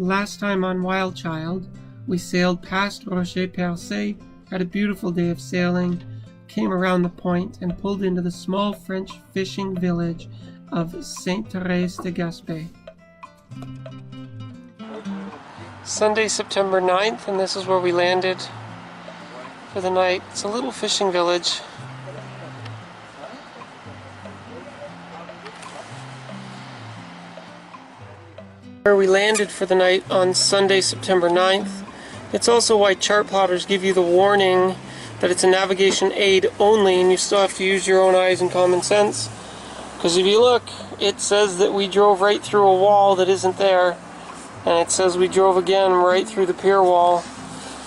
Last time on WildChild, we sailed past Rocher Percé, had a beautiful day of sailing, came around the point and pulled into the small French fishing village of Sainte-Thérèse de Gaspé. Sunday, September 9th, and this is where we landed for the night. It's a little fishing village. Where we landed for the night on Sunday, September 9th. It's also why chart plotters give you the warning that it's a navigation aid only and you still have to use your own eyes and common sense. Because if you look, it says that we drove right through a wall that isn't there. And it says we drove again right through the pier wall.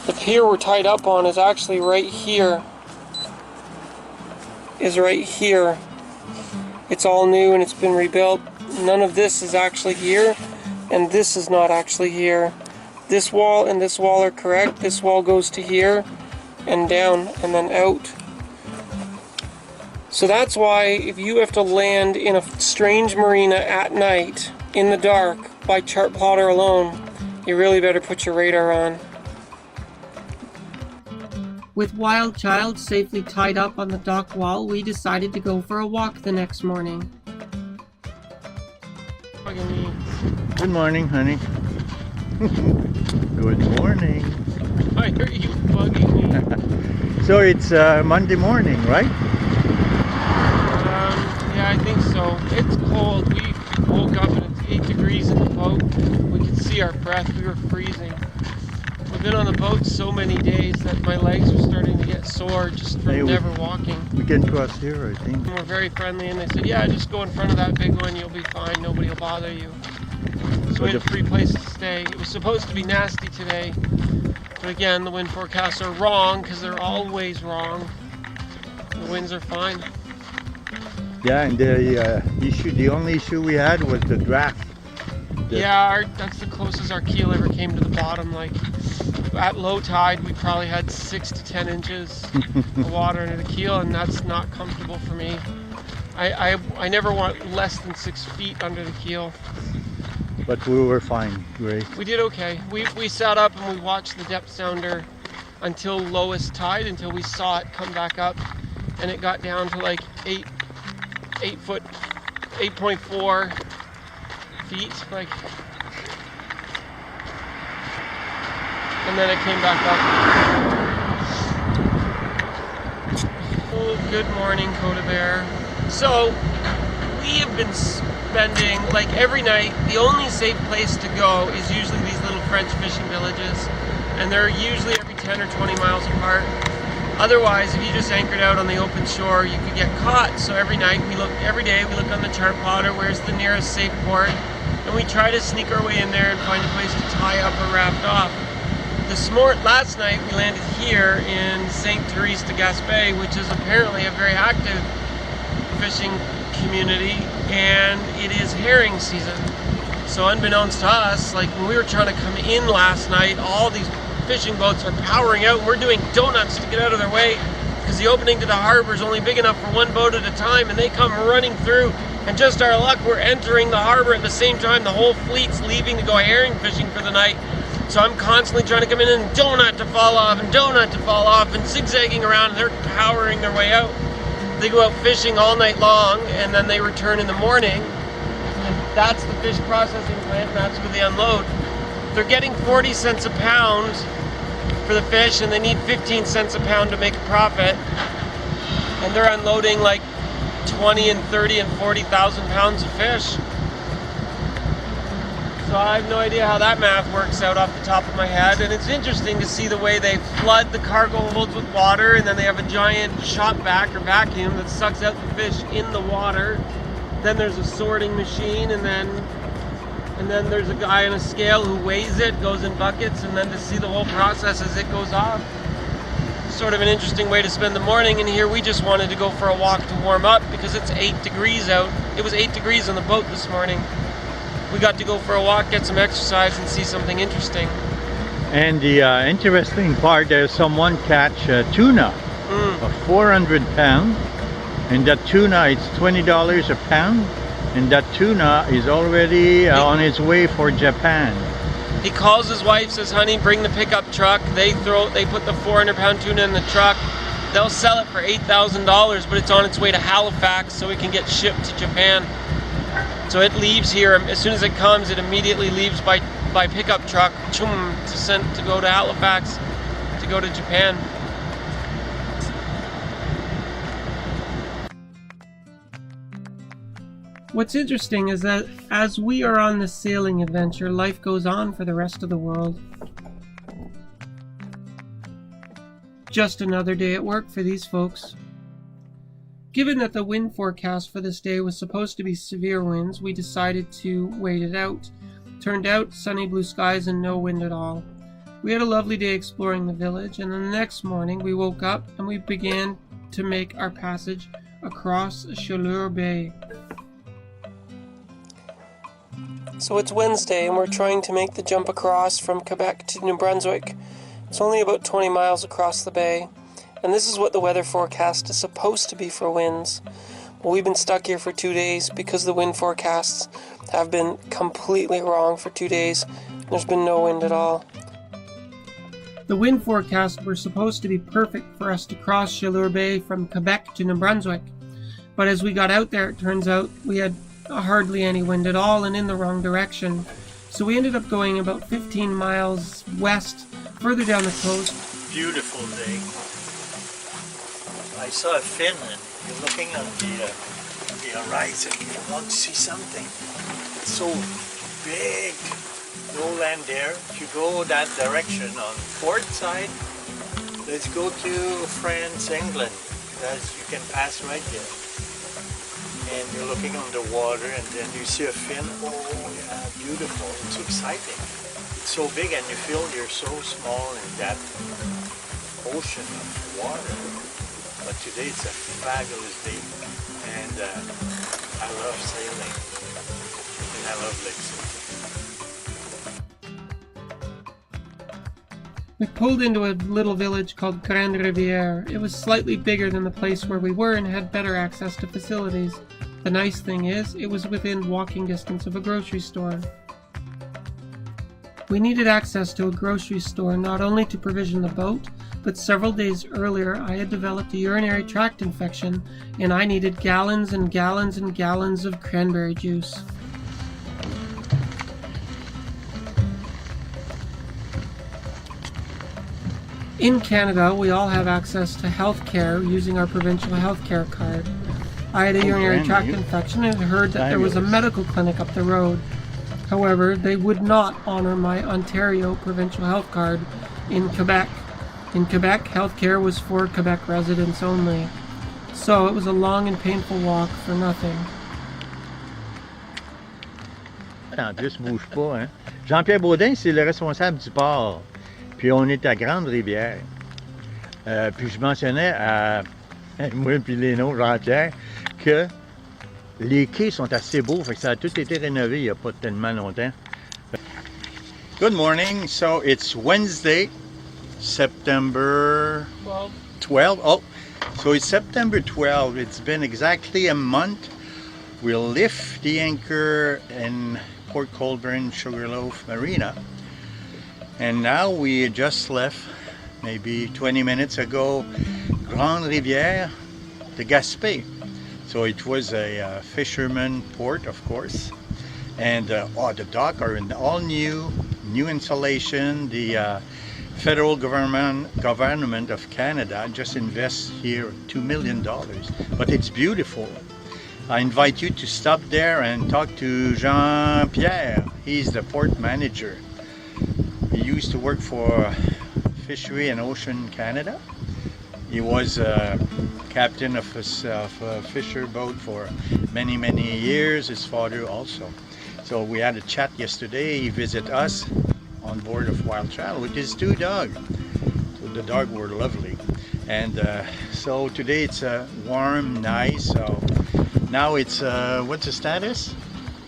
The pier we're tied up on is actually right here. It's all new and it's been rebuilt. None of this is actually here. And this is not actually here. This wall and this wall are correct. This wall goes to here and down and then out. So that's why if you have to land in a strange marina at night in the dark by chart plotter alone, you really better put your radar on. With WildChild safely tied up on the dock wall, we decided to go for a walk the next morning. Good morning, honey. Good morning. Why are you bugging me? So it's Monday morning, right? Yeah, I think so. It's cold. We woke up and it's 8 degrees in the boat. We could see our breath. We were freezing. We've been on the boat so many days that my legs are starting to get sore just from never walking. We can cross here, I think. And we're very friendly and they said, yeah, just go in front of that big one. You'll be fine. Nobody will bother you. So we had 3 places to stay. It was supposed to be nasty today. But again, the wind forecasts are wrong because they're always wrong. The winds are fine. Yeah, and the only issue we had was the draft. Yeah, that's the closest our keel ever came to the bottom. Like at low tide, we probably had 6 to 10 inches of water under the keel, and that's not comfortable for me. I never want less than 6 feet under the keel. But we were fine, great. We did okay. We sat up and we watched the depth sounder until lowest tide, until we saw it come back up, and it got down to like 8.4 feet, like, and then it came back up. Oh, good morning, Coda Bear. So we have been spending, like every night, the only safe place to go is usually these little French fishing villages, and they're usually every 10 or 20 miles apart. Otherwise, if you just anchored out on the open shore, you could get caught. So every day we look on the chart plotter, where's the nearest safe port, and we try to sneak our way in there and find a place to tie up or raft off. Last night we landed here in Sainte-Thérèse de Gaspé, which is apparently a very active fishing community, and it is herring season. So unbeknownst to us, like when we were trying to come in last night, all these fishing boats are powering out and we're doing donuts to get out of their way because the opening to the harbor is only big enough for one boat at a time, and they come running through, and just our luck, we're entering the harbor at the same time the whole fleet's leaving to go herring fishing for the night. So I'm constantly trying to come in and donut to fall off and donut to fall off and zigzagging around, and they're powering their way out. They go out fishing all night long and then they return in the morning, and that's the fish processing plant, and that's where they unload. They're getting 40 cents a pound for the fish, and they need 15 cents a pound to make a profit, and they're unloading like 20 and 30 and 40,000 pounds of fish. So I have no idea how that math works out off the top of my head, and it's interesting to see the way they flood the cargo holds with water, and then they have a giant shop vac or vacuum that sucks out the fish in the water. Then there's a sorting machine, and then there's a guy on a scale who weighs it, goes in buckets, and then to see the whole process as it goes off. Sort of an interesting way to spend the morning, and here we just wanted to go for a walk to warm up because it's 8 degrees out. It was 8 degrees on the boat this morning. We got to go for a walk, get some exercise, and see something interesting. And the interesting part, there's someone catch tuna of 400 pounds, and that tuna it's $20 a pound, and that tuna is already on its way for Japan. He calls his wife, says, honey, bring the pickup truck. They put the 400-pound tuna in the truck. They'll sell it for $8,000, but it's on its way to Halifax so it can get shipped to Japan. So it leaves here. As soon as it comes, it immediately leaves by pickup truck to go to Halifax, to go to Japan. What's interesting is that as we are on this sailing adventure, life goes on for the rest of the world. Just another day at work for these folks. Given that the wind forecast for this day was supposed to be severe winds, we decided to wait it out. Turned out, sunny blue skies and no wind at all. We had a lovely day exploring the village, and then the next morning we woke up and we began to make our passage across Chaleur Bay. So it's Wednesday and we're trying to make the jump across from Quebec to New Brunswick. It's only about 20 miles across the bay, and this is what the weather forecast is supposed to be for winds. Well, we've been stuck here for 2 days because the wind forecasts have been completely wrong for 2 days. There's been no wind at all. The wind forecasts were supposed to be perfect for us to cross Chaleur Bay from Quebec to New Brunswick, but as we got out there, it turns out we had hardly any wind at all and in the wrong direction. So we ended up going about 15 miles west, further down the coast. Beautiful day. I saw a fin and you're looking on the horizon. You want to see something. It's so big. No land there. If you go that direction on port side, let's go to France, England. You can pass right there. And you're looking on the water and then you see a fin. Oh yeah, beautiful. It's so exciting. It's so big and you feel you're so small in that ocean of water. But today it's a fabulous day and I love sailing and I love lakes. We pulled into a little village called Grande Rivière. It was slightly bigger than the place where we were and had better access to facilities. The nice thing is, it was within walking distance of a grocery store. We needed access to a grocery store not only to provision the boat, but several days earlier I had developed a urinary tract infection and I needed gallons and gallons and gallons of cranberry juice. In Canada, we all have access to health care using our provincial health care card. I had a urinary tract infection and heard that there was a medical clinic up the road. However, they would not honor my Ontario provincial health card in Quebec. In Quebec, health care was for Quebec residents only. So it was a long and painful walk for nothing. En plus, bouge pas, hein. Jean-Pierre Baudin, c'est le responsable du port. Puis on est à Grande Rivière. Puis je mentionnais à moi et les nôtres, Jean-Pierre, que les quais sont assez beaux, fait que ça a tout été rénové il n'y a pas tellement longtemps. Good morning. So it's Wednesday, September 12. Oh, so it's September 12. It's been exactly a month. We'll lift the anchor in Port Colborne Sugarloaf Marina. And now we just left, maybe 20 minutes ago, Grande Rivière de Gaspé. So it was a fisherman port, of course. And the dock are in all new installation. The federal government of Canada just invests here $2 million. But it's beautiful. I invite you to stop there and talk to Jean-Pierre. He's the port manager. He used to work for Fishery and Ocean Canada. He was captain of a fisher boat for many years. His father also. So we had a chat yesterday. He visited us on board of WildChild with his 2 dogs. So the dogs were lovely. And so today it's warm, nice. So now it's what's the status?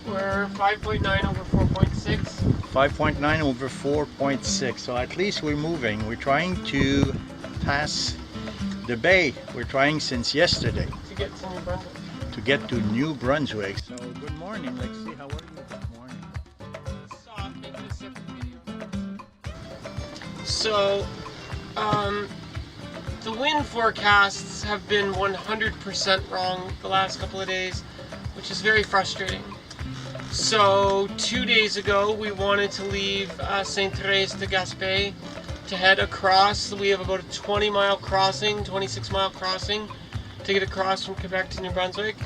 We're 5.9 over 4.6. 5.9 over 4.6. So at least we're moving. We're trying to pass the bay. We're trying since yesterday To get to New Brunswick. to get to New Brunswick. So good morning. Let's see, how are you this morning? Stop making a separate video. So, the wind forecasts have been 100% wrong the last couple of days, which is very frustrating. So 2 days ago, we wanted to leave Sainte-Thérèse de Gaspé to head across. We have about a 20-mile crossing, 26-mile crossing to get across from Quebec to New Brunswick.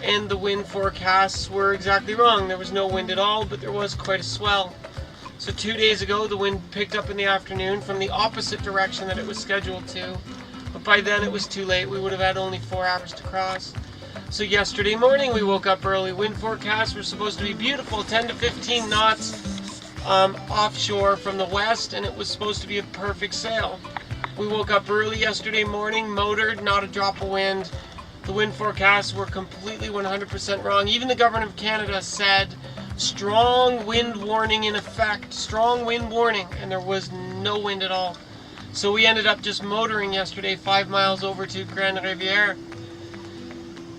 And the wind forecasts were exactly wrong. There was no wind at all, but there was quite a swell. So 2 days ago, the wind picked up in the afternoon from the opposite direction that it was scheduled to. But by then it was too late. We would have had only 4 hours to cross. So yesterday morning we woke up early. Wind forecasts were supposed to be beautiful, 10 to 15 knots offshore from the west, and it was supposed to be a perfect sail. We woke up early yesterday morning, motored, not a drop of wind. The wind forecasts were completely 100% wrong. Even the government of Canada said strong wind warning in effect, strong wind warning, and there was no wind at all. So we ended up just motoring yesterday 5 miles over to Grande Rivière.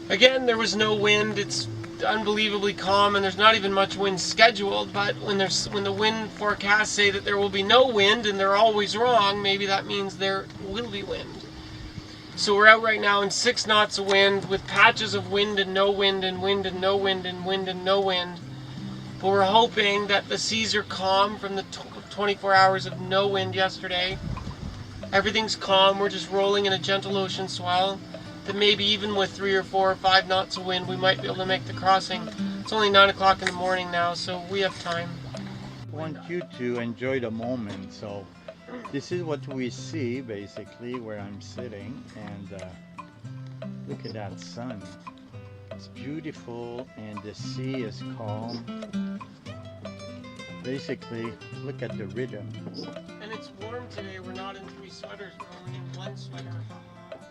Again, there was no wind. It's unbelievably calm, and there's not even much wind scheduled. But when the wind forecasts say that there will be no wind, and they're always wrong, maybe that means there will be wind. So we're out right now in 6 knots of wind with patches of wind and no wind and wind and no wind and wind and no wind. But we're hoping that the seas are calm from the 24 hours of no wind yesterday. Everything's calm. We're just rolling in a gentle ocean swell. That maybe even with 3 or 4 or 5 knots of wind, we might be able to make the crossing. It's only 9 o'clock in the morning now, so we have time. I want you to enjoy the moment. So this is what we see basically where I'm sitting, and look at that sun. It's beautiful and the sea is calm. Basically, look at the rhythm. And it's warm today. We're not in 3 sweaters, we're only in 1 sweater.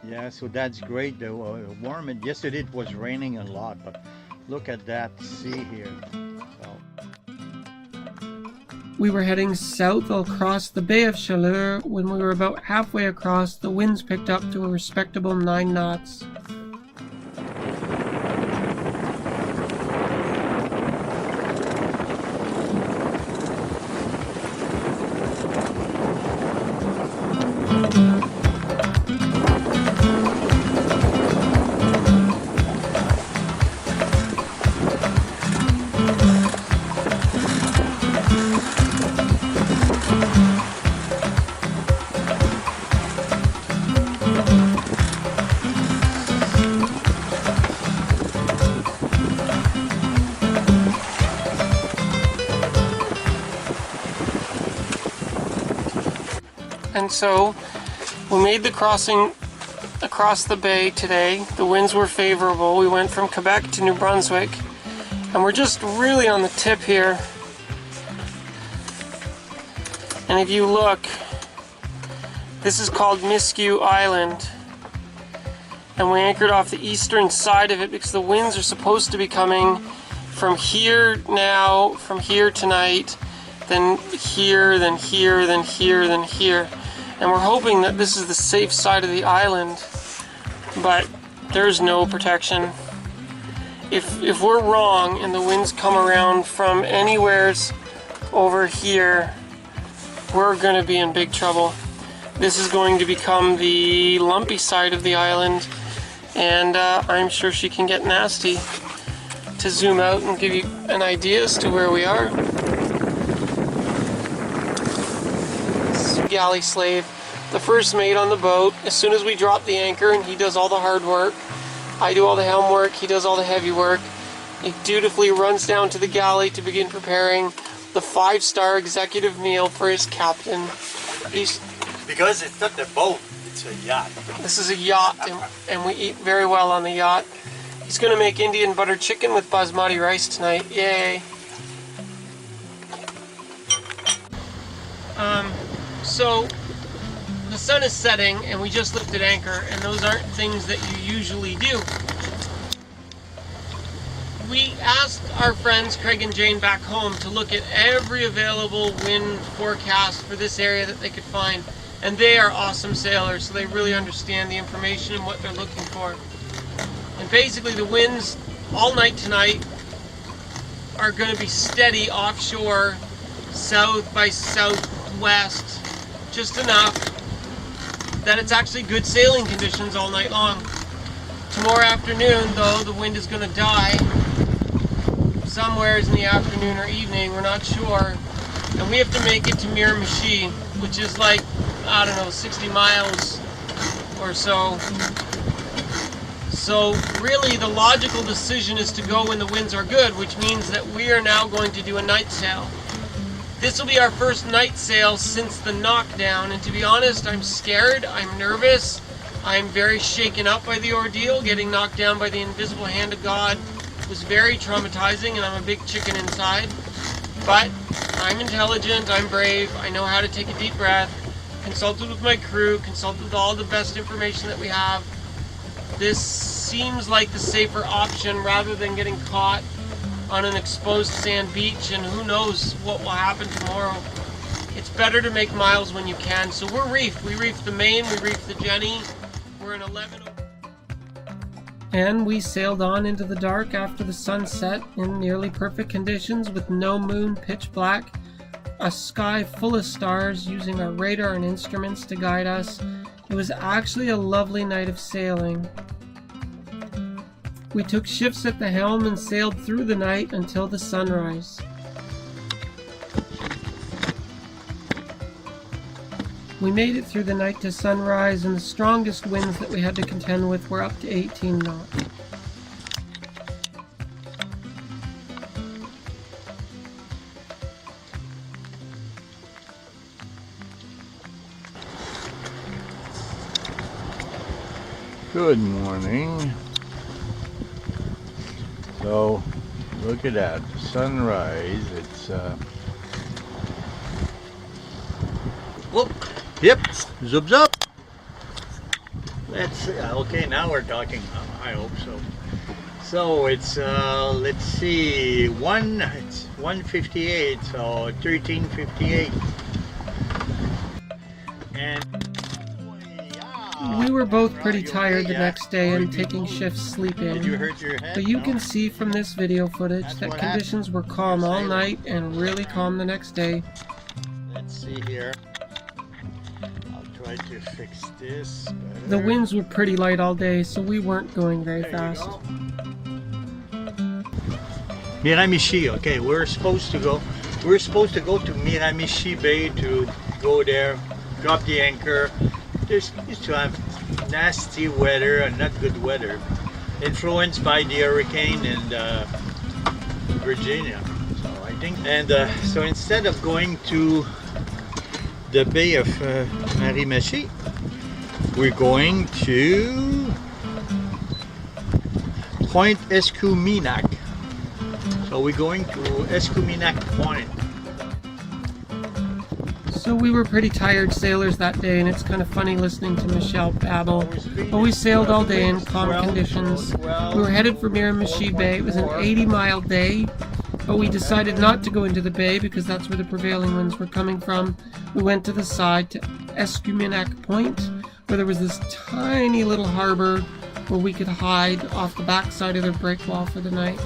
Yeah, so that's great. The warm. Yesterday it was raining a lot, but look at that sea here. So. We were heading south across the Bay of Chaleur. When we were about halfway across, the winds picked up to a respectable 9 knots. And so we made the crossing across the bay today. The winds were favorable. We went from Quebec to New Brunswick, and we're just really on the tip here. And if you look, this is called Miscue Island, and we anchored off the eastern side of it because the winds are supposed to be coming from here now, from here tonight, then here, then here, then here, then here. And we're hoping that this is the safe side of the island, but there's no protection. If we're wrong and the winds come around from anywheres over here, we're going to be in big trouble. This is going to become the lumpy side of the island, and I'm sure she can get nasty. To zoom out and give you an idea as to where we are. Galley slave, the first mate on the boat. As soon as we drop the anchor, and he does all the hard work, I do all the helm work, he does all the heavy work. He dutifully runs down to the galley to begin preparing the 5-star executive meal for his captain. Because it's not a boat, it's a yacht. This is a yacht, and we eat very well on the yacht. He's going to make Indian butter chicken with basmati rice tonight. Yay! So the sun is setting and we just lifted anchor, and those aren't things that you usually do. We asked our friends Craig and Jane back home to look at every available wind forecast for this area that they could find, and they are awesome sailors, so they really understand the information and what they're looking for. And basically the winds all night tonight are going to be steady offshore, south by southwest, just enough that it's actually good sailing conditions all night long. Tomorrow afternoon, though, the wind is going to die. Somewheres in the afternoon or evening, we're not sure. And we have to make it to Miramichi, which is like, I don't know, 60 miles or so. So really the logical decision is to go when the winds are good, which means that we are now going to do a night sail. This will be our first night sail since the knockdown, and to be honest, I'm scared, I'm nervous, I'm very shaken up by the ordeal. Getting knocked down by the invisible hand of God was very traumatizing, and I'm a big chicken inside. But I'm intelligent, I'm brave, I know how to take a deep breath, consulted with my crew, consulted with all the best information that we have. This seems like the safer option rather than getting caught on an exposed sand beach, and who knows what will happen tomorrow. It's better to make miles when you can. So we're reefed. We reefed the Maine, we reefed the Jenny. We're in 11. And we sailed on into the dark after the sun set in nearly perfect conditions with no moon, pitch black, a sky full of stars, using our radar and instruments to guide us. It was actually a lovely night of sailing. We took shifts at the helm and sailed through the night until the sunrise. We made it through the night to sunrise, and the strongest winds that we had to contend with were up to 18 knots. Good morning. So, look at that, sunrise. It's whoop, yep, zoop zoop. Let's see. Okay, now we're talking. I hope so. So it's let's see, it's 1:58, so 13:58, and we were both pretty tired the next day and taking shifts sleeping. Did you hurt your head? But you No? can see from this video footage that conditions were calm all night and really calm the next day. Let's see here. I'll try to fix this better. The winds were pretty light all day, so we weren't going very fast. Miramichi, okay, we're supposed to go to Miramichi Bay to go there, drop the anchor. There's used to have nasty weather and not good weather, influenced by the hurricane in Virginia. So I think, and so instead of going to the Bay of Miramichi, we're going to Point Escuminac. So we're going to Escuminac Point. So we were pretty tired sailors that day, and it's kind of funny listening to Michelle babble. But we sailed all day in calm conditions. We were headed for Miramichi Bay. It was an 80-mile day, but we decided not to go into the bay because that's where the prevailing winds were coming from. We went to the side to Escuminac Point, where there was this tiny little harbor where we could hide off the backside of their break wall for the night.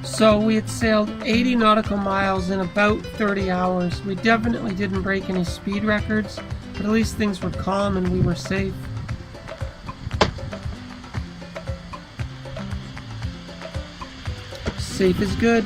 So we had sailed 80 nautical miles in about 30 hours. We definitely didn't break any speed records, but at least things were calm and we were safe. Safe is good.